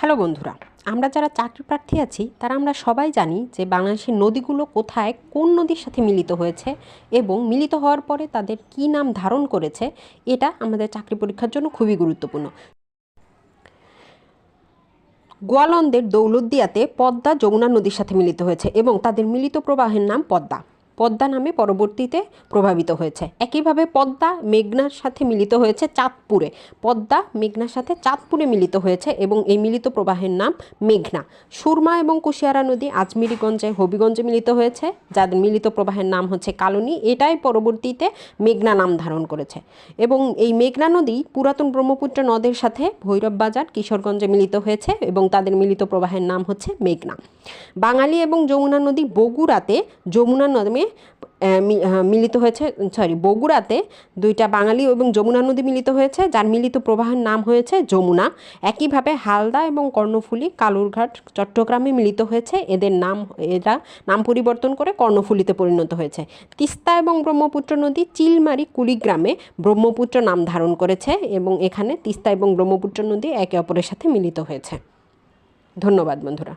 Hello বন্ধুরা, আমরা যারা চাকরি প্রার্থী আছি তারা আমরা সবাই জানি যে বাংলাদেশের নদীগুলো কোথায় কোন নদীর সাথে মিলিত হয়েছে এবং মিলিত হওয়ার পরে তাদের কী নাম ধারণ করেছে। এটা আমাদের চাকরি পরীক্ষার জন্য খুবই গুরুত্বপূর্ণ। গোয়ালন্দের দৌলতদিয়াতে পদ্মা যমুনা নদীর সাথে মিলিত হয়েছে এবং তাদের মিলিত প্রবাহের নাম পদ্মা। পদ্মা নামে পরবর্তীতে প্রভাবিত হয়েছে। একইভাবে পদ্মা মেঘনার সাথে মিলিত হয়েছে চাঁদপুরে। পদ্মা মেঘনার সাথে চাঁদপুরে মিলিত হয়েছে এবং এই মিলিত প্রবাহের নাম মেঘনা। সুরমা এবং কুশিয়ারা নদী আজমিরিগঞ্জে হবিগঞ্জে মিলিত হয়েছে, যাদের মিলিত প্রবাহের নাম হচ্ছে কালনী। এটাই পরবর্তীতে মেঘনা নাম ধারণ করেছে এবং এই মেঘনা নদী পুরাতন ব্রহ্মপুত্র নদের সাথে ভৈরব বাজার কিশোরগঞ্জে মিলিত হয়েছে এবং তাদের মিলিত প্রবাহের নাম হচ্ছে মেঘনা। বাঙালি এবং যমুনা নদী বগুড়াতে যমুনা নামে মিলিত হয়েছে। বগুড়াতে দুইটা বাঙালি এবং যমুনা নদী মিলিত হয়েছে, যার মিলিত প্রবাহের নাম হয়েছে যমুনা। একইভাবে হালদা এবং কর্ণফুলী কালুরঘাট চট্টগ্রামে মিলিত হয়েছে। এরা নাম পরিবর্তন করে কর্ণফুলীতে পরিণত হয়েছে। তিস্তা এবং ব্রহ্মপুত্র নদী চিলমারি কুড়িগ্রামে ব্রহ্মপুত্র নাম ধারণ করেছে এবং এখানে তিস্তা এবং ব্রহ্মপুত্র নদী একে অপরের সাথে মিলিত হয়েছে। ধন্যবাদ বন্ধুরা।